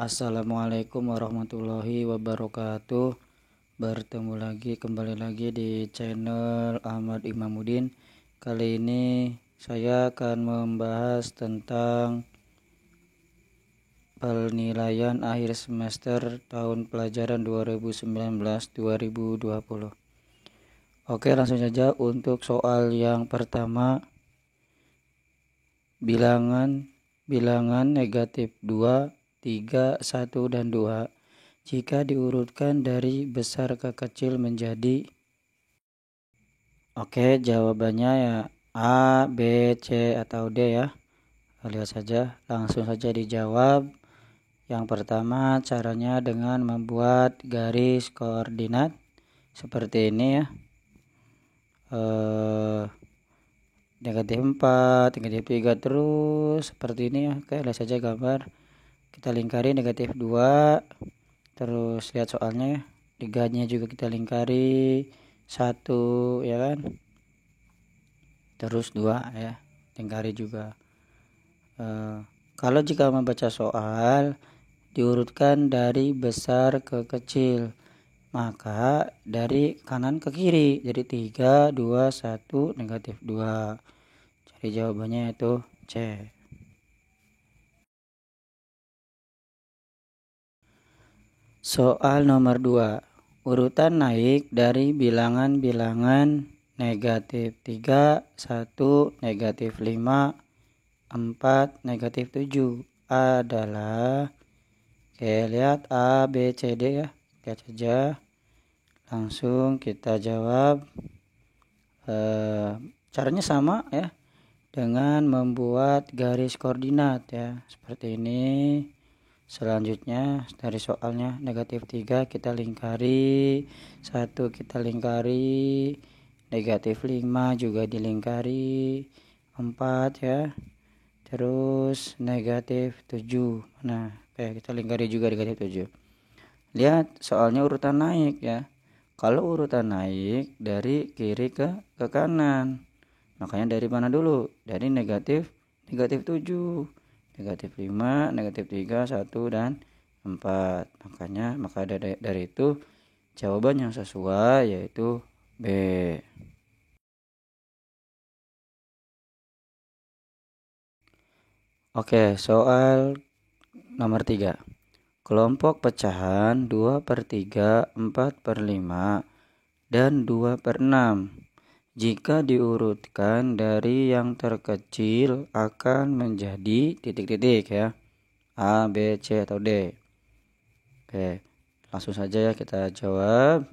Assalamualaikum warahmatullahi wabarakatuh. Kembali lagi di channel Ahmad Imamuddin. Kali ini saya akan membahas tentang penilaian akhir semester tahun pelajaran 2019-2020. Oke, langsung saja untuk soal yang pertama. Bilangan negatif 2, 3, 1, dan 2 jika diurutkan dari besar ke kecil menjadi. Oke, jawabannya ya A, B, C, atau D ya. Lihat saja, langsung saja dijawab. Yang pertama, caranya dengan membuat garis koordinat seperti ini ya. Negatif 4, negatif 3 terus seperti ini ya. Oke, lihat saja gambar. Kita lingkari negatif 2. Terus lihat soalnya ya. 3-nya juga kita lingkari 1 ya kan. Terus 2 ya. Lingkari juga. Kalau jika membaca soal diurutkan dari besar ke kecil, maka dari kanan ke kiri. Jadi 3, 2, 1, negatif 2. Jadi jawabannya itu C. Soal nomor 2. Urutan naik dari bilangan-bilangan negatif 3, 1, negatif 5, 4, negatif 7 adalah. Oke, lihat A, B, C, D ya. Lihat saja. Langsung kita jawab. Caranya sama ya. Dengan membuat garis koordinat ya. Seperti ini. Selanjutnya dari soalnya negatif 3 kita lingkari, 1 kita lingkari, negatif 5 juga dilingkari, 4 ya, terus negatif 7. Nah, kita lingkari juga negatif 7. Lihat soalnya urutan naik ya. Kalau urutan naik dari kiri ke kanan, makanya dari mana dulu? Dari negatif 7, negatif 5, negatif 3, 1, dan 4. Maka dari itu jawaban yang sesuai yaitu B. Oke, soal nomor 3. Kelompok pecahan 2/3, 4/5, dan 2/6 jika diurutkan dari yang terkecil akan menjadi titik-titik ya. A, B, C, atau D. Oke, langsung saja ya kita jawab.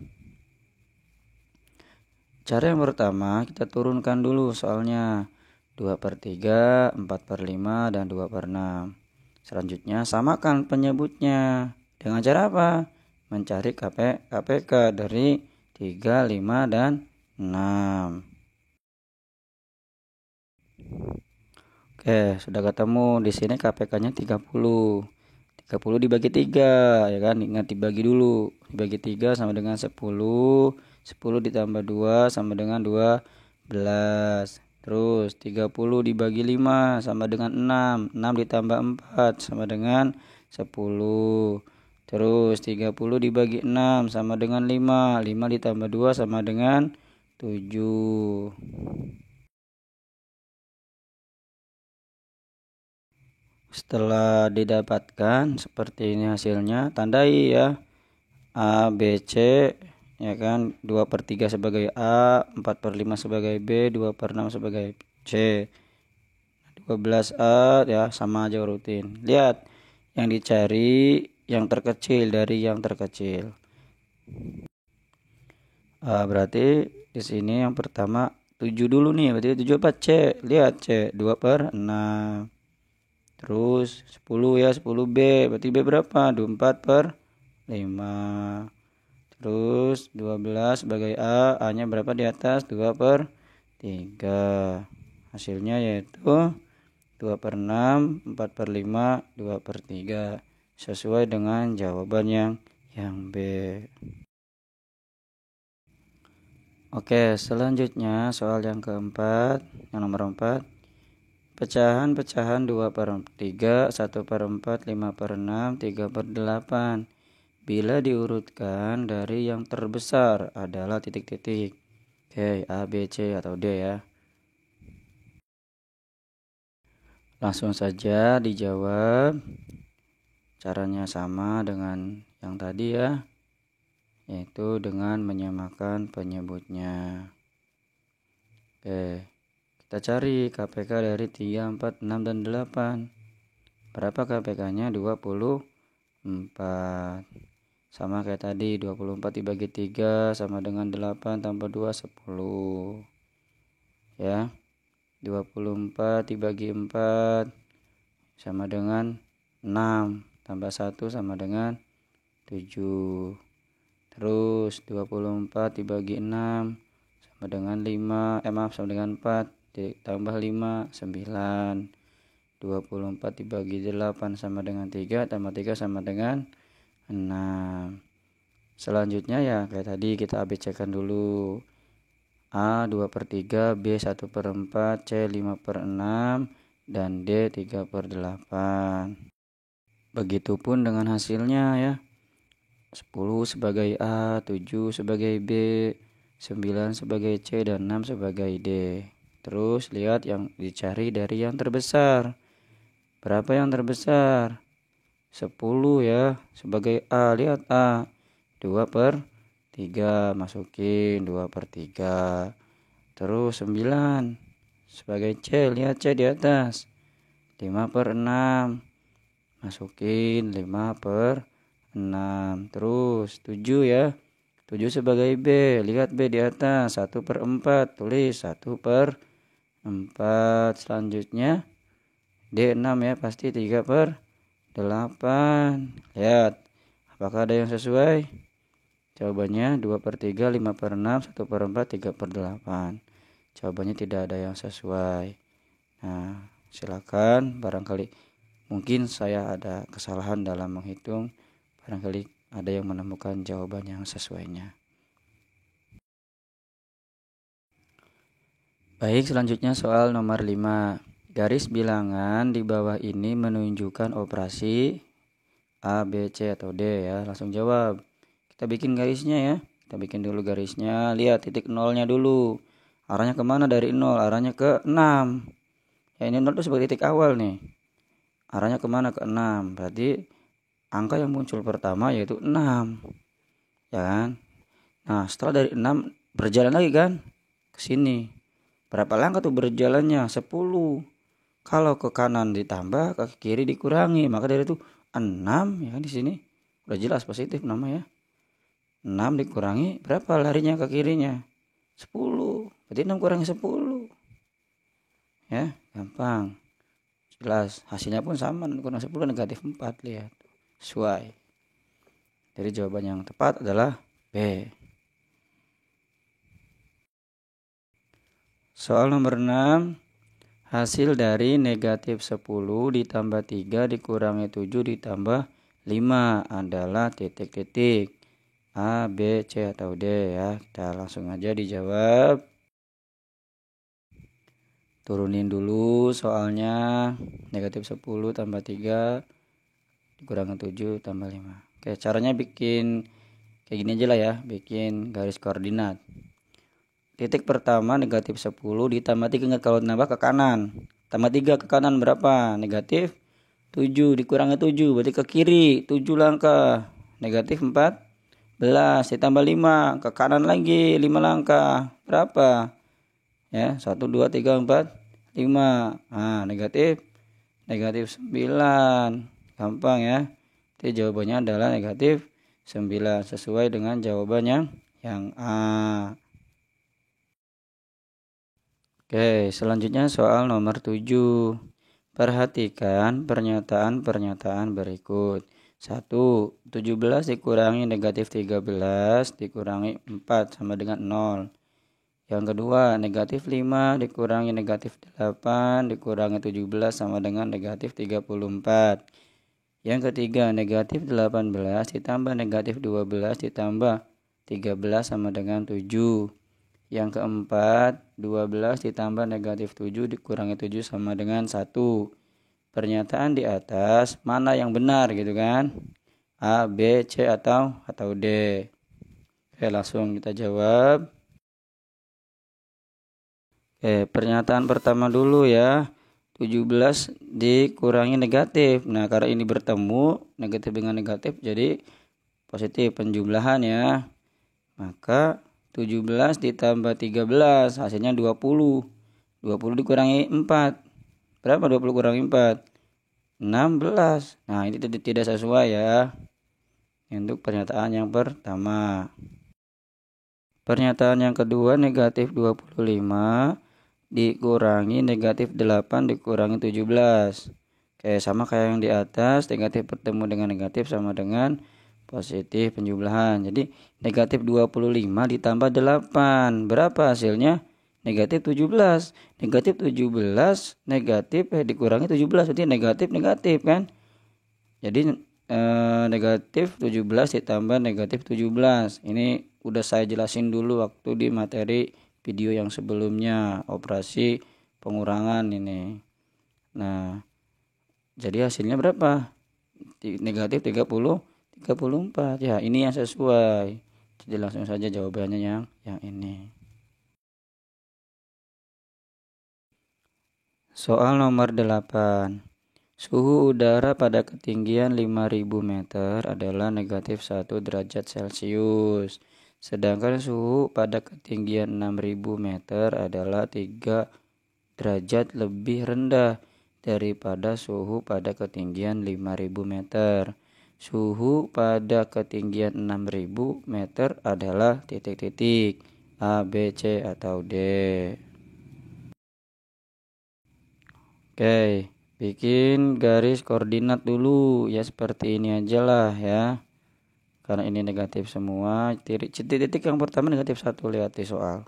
Cara yang pertama kita turunkan dulu soalnya 2/3, 4/5, dan 2/6. Selanjutnya samakan penyebutnya. Dengan cara apa? Mencari KPK dari 3, 5, dan 6. Oke, sudah ketemu. Di sini KPK-nya 30. 30 dibagi 3 ya kan. Ingat dibagi dulu. Dibagi 3 sama dengan 10. 10 ditambah 2 sama dengan 12. Terus 30 dibagi 5 sama dengan 6. 6 ditambah 4 sama dengan 10. Terus 30 dibagi 6 sama dengan 5. 5 ditambah 2 sama dengan 7. Setelah didapatkan seperti ini hasilnya, tandai ya. A, B, C ya kan, 2/3 sebagai A, 4/5 sebagai B, 2/6 sebagai C. 12A ya, sama aja urutin. Lihat yang dicari yang terkecil dari yang terkecil. Berarti di sini yang pertama 7 dulu nih, berarti 7 apa C? Lihat C, 2/6. Terus 10 ya, 10B. Berarti B berapa? 24/5. Terus 12 sebagai A. A-nya berapa di atas? 2/3. Hasilnya yaitu 2/6, 4/5, 2/3. Sesuai dengan jawaban yang B. Oke, selanjutnya soal yang keempat, yang nomor 4. Pecahan-pecahan 2/3, 1/4, 5/6, 3/8. Bila diurutkan dari yang terbesar adalah titik-titik. Oke, A, B, C atau D ya. Langsung saja dijawab. Caranya sama dengan yang tadi ya, yaitu dengan menyamakan penyebutnya. Oke, kita cari KPK dari 3, 4, 6, dan 8. Berapa KPK-nya? 24. Sama kayak tadi, 24 dibagi 3 sama dengan 8 tambah 2, 10. Ya, 24 dibagi 4 sama dengan 6 tambah 1 sama dengan 7. Terus 24 dibagi 6 sama dengan 5, sama dengan 4 tambah 5, 9. 24 dibagi 8 sama dengan 3 tambah 3 sama dengan 6. Selanjutnya ya kayak tadi kita ABC-kan dulu. A 2/3, B 1/4, C 5/6, dan D 3/8. Begitupun dengan hasilnya ya. 10 sebagai A, 7 sebagai B, 9 sebagai C, dan 6 sebagai D. Terus lihat yang dicari dari yang terbesar. Berapa yang terbesar? 10 ya. Sebagai A, lihat A 2/3, masukin 2/3. Terus 9 sebagai C, lihat C di atas 5/6, masukin 5/6. Terus 7 ya, 7 sebagai B, lihat B di atas 1/4, tulis 1/4. Selanjutnya D6 ya, pasti 3/8. Lihat apakah ada yang sesuai? Jawabannya 2/3, 5/6, 1/4, 3/8. Jawabannya tidak ada yang sesuai. Nah, silakan, barangkali mungkin saya ada kesalahan dalam menghitung, barangkali ada yang menemukan jawaban yang sesuainya. Baik, selanjutnya soal nomor 5. Garis bilangan di bawah ini menunjukkan operasi A, B, C atau D ya. Langsung jawab. Kita bikin garisnya ya. Kita bikin dulu garisnya. Lihat titik nolnya dulu. Arahnya kemana dari 0? Arahnya ke 6. Ya, ini 0 itu sebagai titik awal nih. Arahnya kemana? Ke 6. Berarti angka yang muncul pertama yaitu 6. Ya kan? Nah, setelah dari 6 berjalan lagi kan ke sini. Berapa langkah tuh berjalannya? 10. Kalau ke kanan ditambah, ke kiri dikurangi, maka dari itu 6 ya kan di sini. Udah jelas positif nama ya. 6 dikurangi berapa larinya ke kirinya? 10. Berarti 6 kurangi 10. Ya, gampang. Jelas, hasilnya pun sama, 6 kurang 10 negatif 4, lihat. Sesuai. Jadi jawaban yang tepat adalah B. Soal nomor 6. Hasil dari negatif 10 ditambah 3 dikurangi 7 ditambah 5 adalah titik-titik. A, B, C atau D ya. Kita langsung aja dijawab. Turunin dulu soalnya. Negatif 10 tambah 3 dikurangi 7 tambah 5. Oke, caranya bikin kayak gini aja lah ya. Bikin garis koordinat. Titik pertama negatif 10 ditambah 3, ingat kalau nambah ke kanan. Tambah 3 ke kanan berapa? Negatif 7 dikurangi 7 berarti ke kiri 7 langkah. Negatif 14 ditambah 5 ke kanan lagi 5 langkah. Berapa? Ya, 1 2 3 4 5. Nah, negatif 9. Gampang ya. Jadi jawabannya adalah negatif 9 sesuai dengan jawabannya yang A. Oke, selanjutnya soal nomor 7. Perhatikan pernyataan-pernyataan berikut. 1. 17 dikurangi negatif 13 dikurangi 4 sama dengan 0. Yang kedua, negatif 5 dikurangi negatif 8 dikurangi 17 sama dengan negatif 34. Yang ketiga, negatif 18 ditambah negatif 12 ditambah 13 sama dengan 7. Yang keempat, 12 ditambah negatif 7 dikurangi 7 sama dengan 1. Pernyataan di atas mana yang benar gitu kan? A, B, C atau D. Oke, langsung kita jawab. Oke, pernyataan pertama dulu ya. 17 dikurangi negatif. Nah, karena ini bertemu negatif dengan negatif jadi positif penjumlahan ya. Maka 17 ditambah 13 hasilnya 20. 20 dikurangi 4. Berapa 20 kurangi 4? 16. Nah, ini tidak sesuai ya. Untuk pernyataan yang pertama. Pernyataan yang kedua, negatif 25 dikurangi negatif 8 dikurangi 17. Oke, sama kayak yang di atas, negatif bertemu dengan negatif sama dengan positif penjumlahan. Jadi negatif 25 ditambah 8. Berapa hasilnya? Negatif 17. Negatif 17 negatif dikurangi 17 berarti negatif kan? Jadi negatif 17 ditambah negatif 17. Ini udah saya jelasin dulu waktu di materi video yang sebelumnya, operasi pengurangan ini. Nah, jadi hasilnya berapa? Negatif 34. Ya, ini yang sesuai. Jadi langsung saja jawabannya yang ini. Soal nomor 8. Suhu udara pada ketinggian 5000 meter adalah negatif 1 derajat Celcius. Sedangkan suhu pada ketinggian 6000 meter adalah 3 derajat lebih rendah daripada suhu pada ketinggian 5000 meter. Suhu pada ketinggian 6000 meter adalah titik-titik A, B, C atau D. Oke, bikin garis koordinat dulu ya, seperti ini aja lah ya. Karena ini negatif semua, titik-titik yang pertama negatif 1, lihat di soal.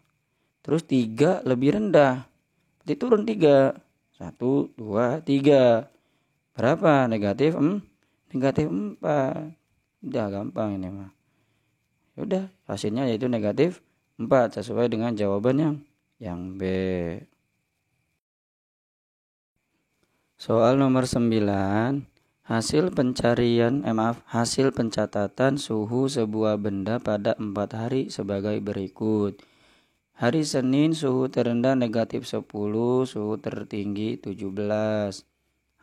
Terus 3 lebih rendah, berarti turun 3. 1, 2, 3. Berapa? Negatif 4. Udah gampang ini mah. Udah, hasilnya yaitu negatif 4 sesuai dengan jawaban yang B. Soal nomor 9. Hasil pencatatan suhu sebuah benda pada 4 hari sebagai berikut. Hari Senin suhu terendah negatif 10, suhu tertinggi 17.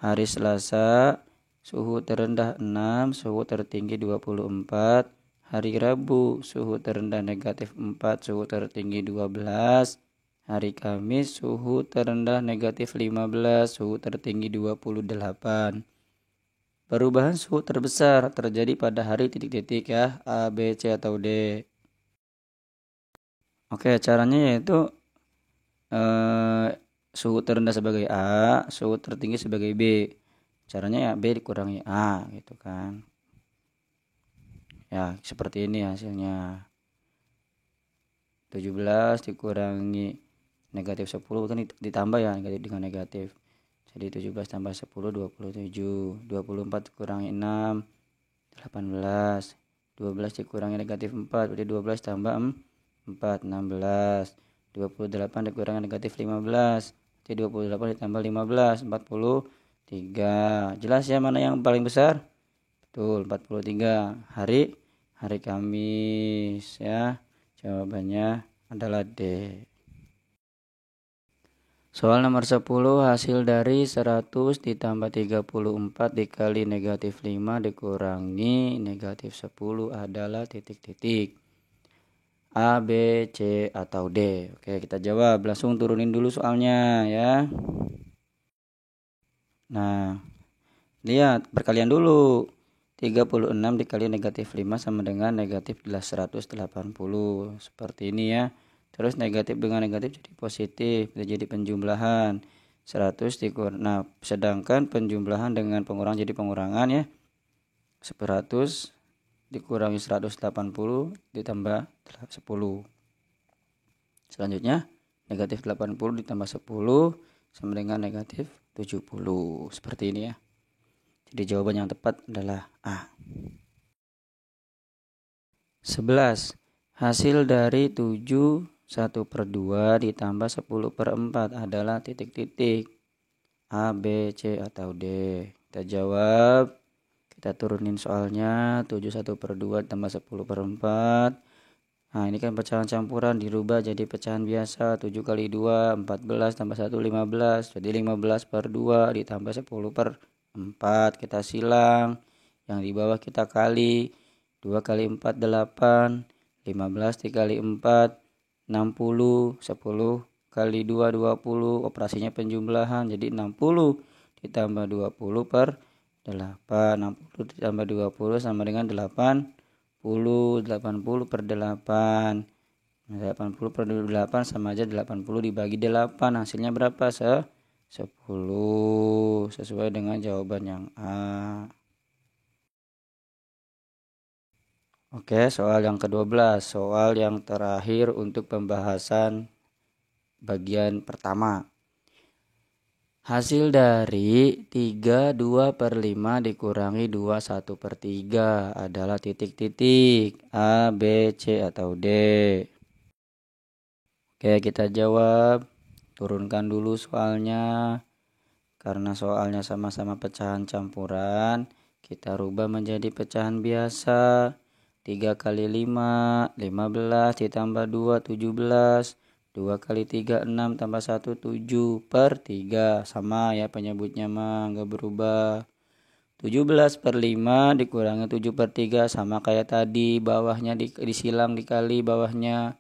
Hari Selasa suhu terendah 6, suhu tertinggi 24. Hari Rabu suhu terendah negatif 4, suhu tertinggi 12. Hari Kamis suhu terendah negatif 15, suhu tertinggi 28. Perubahan suhu terbesar terjadi pada hari titik-titik ya, A, B, C atau D. Oke, caranya yaitu suhu terendah sebagai A, suhu tertinggi sebagai B. Caranya ya B dikurangi A gitu kan. Ya, seperti ini hasilnya. 17 dikurangi negatif 10 kan ditambah ya, negatif dengan negatif. Jadi 17 tambah 10 27. 24 dikurangi 6 18. 12 dikurangi negatif 4 berarti 12 tambah 4 16. 28 dikurangi negatif 15 berarti 28 ditambah 15 43. Jelas ya mana yang paling besar? Betul, 43. Hari Kamis ya. Jawabannya adalah D. Soal nomor 10, hasil dari 100 ditambah 34 dikali negatif 5 dikurangi negatif 10 adalah titik-titik. A, B, C atau D. Oke, kita jawab. Langsung turunin dulu soalnya ya. Nah, lihat perkalian dulu. 36 dikali negatif 5 sama dengan negatif 180. Seperti ini ya. Terus negatif dengan negatif jadi positif, jadi penjumlahan. 100 dikurangi. Nah, sedangkan penjumlahan dengan pengurangan jadi pengurangan ya. 100 dikurangi 180 ditambah 10. Selanjutnya negatif 80 ditambah 10 sama dengan negatif 70. Seperti ini ya. Jadi jawaban yang tepat adalah A. 11. Hasil dari 7 1/2 ditambah 10/4 adalah titik-titik A, B, C, atau D. Kita jawab. Kita turunin soalnya. 7 1/2 tambah 10/4. Nah, ini kan pecahan campuran dirubah jadi pecahan biasa. 7 kali 2, 14 tambah 1, 15. Jadi 15/2 ditambah 10/4. Kita silang. Yang di bawah kita kali. 2 kali 4, 8. 15 dikali 4, 60. 10 kali 2, 20. Operasinya penjumlahan. Jadi 60 ditambah 20/8. 60 ditambah 20 sama dengan 80/8. 80/8 sama aja 80 dibagi 8. Hasilnya berapa? 10. Sesuai dengan jawaban yang A. Oke, soal yang ke-12. Soal yang terakhir untuk pembahasan bagian pertama. Hasil dari 3 2/5 dikurangi 2 1/3 adalah titik-titik A, B, C, atau D. Oke, kita jawab. Turunkan dulu soalnya. Karena soalnya sama-sama pecahan campuran, kita rubah menjadi pecahan biasa. 3 kali 5, 15 ditambah 2, 17. 2 kali 3, 6 tambah 1, 7/3. Sama ya penyebutnya mah, nggak berubah. 17/5 dikurangi 7/3 sama kayak tadi. Bawahnya disilang dikali bawahnya.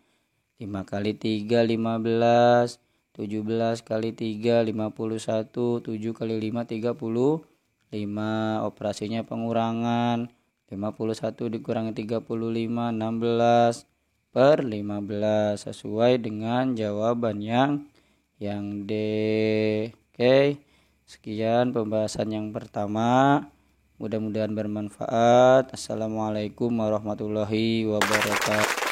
5 kali 3, 15. 17 kali 3, 51. 7 kali 5, 35. Operasinya pengurangan. 51 dikurangi 35, 16/15. Sesuai dengan jawaban yang D. Oke, sekian pembahasan yang pertama. Mudah-mudahan bermanfaat. Assalamualaikum warahmatullahi wabarakatuh.